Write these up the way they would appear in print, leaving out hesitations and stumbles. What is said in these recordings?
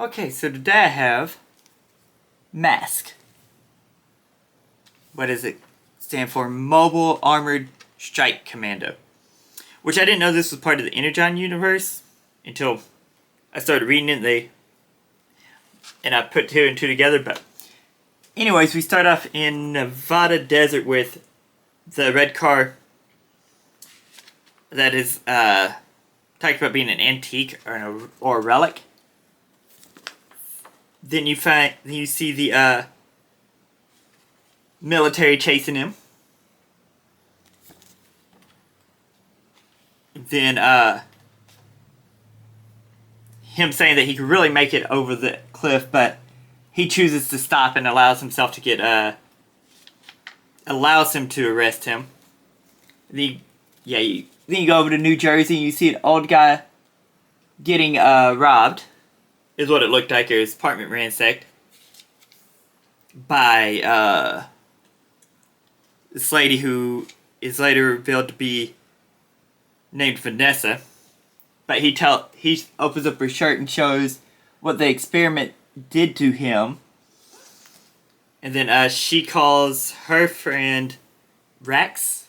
Okay, so today I have MASC. What does it stand for? Mobile Armored Strike Commando. Which I didn't know this was part of the Energon universe until I started reading it. And I put two and two together. But anyways, we start off in Nevada desert with the red car that is talked about being an antique or a relic. Then you see the military chasing him. Then him saying that he could really make it over the cliff, but he chooses to stop and allows himself to get allows him to arrest him. Then you go over to New Jersey and you see an old guy getting robbed. Is what it looked like. His apartment ransacked by this lady who is later revealed to be named Vanessa. But he opens up her shirt and shows what the experiment did to him. And then she calls her friend Rex,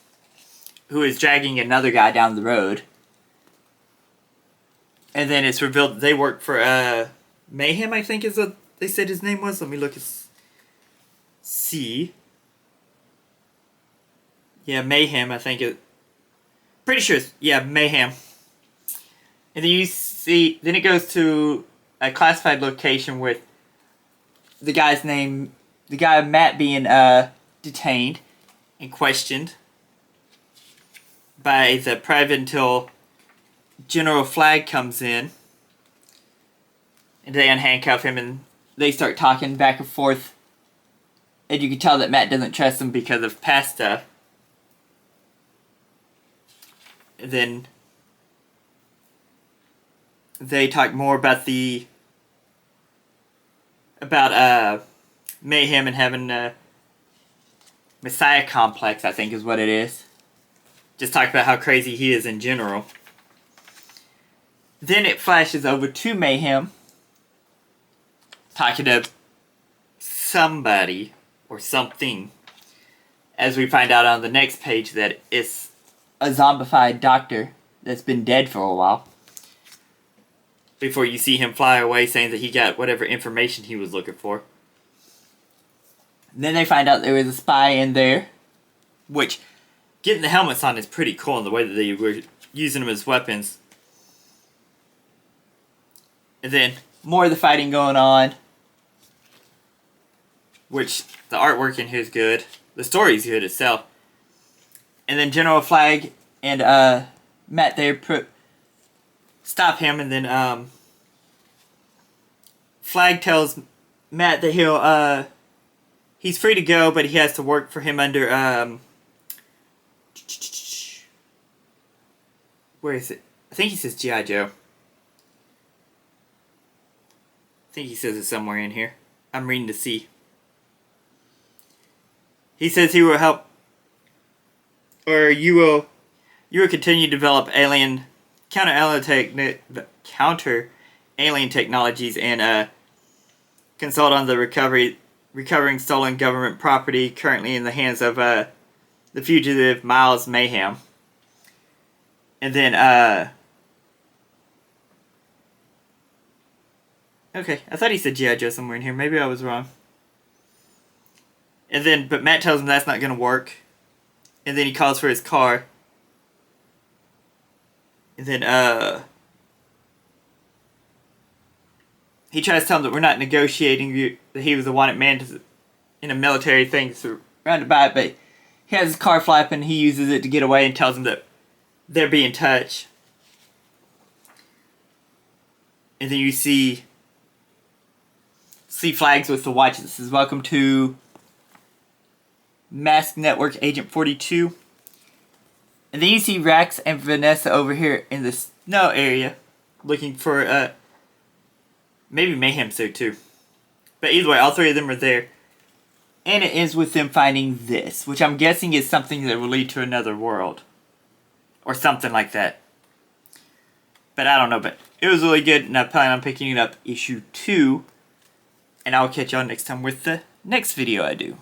who is dragging another guy down the road. And then it's revealed that they work for Mayhem, I think is what they said his name was. Let me look and see. Yeah, Mayhem, I think it. Pretty sure it's, yeah, Mayhem. And then you see, then it goes to a classified location with the guy Matt being detained and questioned by the private until General Flag comes in. And they unhandcuff him and they start talking back and forth. And you can tell that Matt doesn't trust him because of past stuff. And then they talk more about Mayhem and having a Messiah complex, I think is what it is. Just talk about how crazy he is in general. Then it flashes over to Mayhem talking to somebody or something, as we find out on the next page that it's a zombified doctor that's been dead for a while. Before you see him fly away saying that he got whatever information he was looking for. Then they find out there was a spy in there, which getting the helmets on is pretty cool in the way that they were using them as weapons. And then more of the fighting going on, which the artwork in here is good. The story's good itself. And then General Flag and Matt there stop him, and then Flag tells Matt that he's free to go, but he has to work for him under where is it? I think he says G.I. Joe. I think he says it somewhere in here. I'm reading to see. He says he will help, or you will continue to develop counter alien technologies and consult on the recovering stolen government property currently in the hands of the fugitive Miles Mayhem. And then okay, I thought he said G.I. Joe somewhere in here. Maybe I was wrong. And then, but Matt tells him that's not going to work. And then he calls for his car. And then, he tries to tell him that we're not negotiating, that he was a wanted man in a military thing surrounded by it, but he has his car flapping, he uses it to get away and tells him that they'll be in touch. And then you see Flags with the watch that says, "Welcome to MASC Network Agent 42. And then you see Rex and Vanessa over here in the snow area looking for maybe Mayhem's there too. But either way, all three of them are there. And it ends with them finding this, which I'm guessing is something that will lead to another world. Or something like that. But I don't know, but it was really good, and I plan on picking it up issue 2. And I'll catch y'all next time with the next video I do.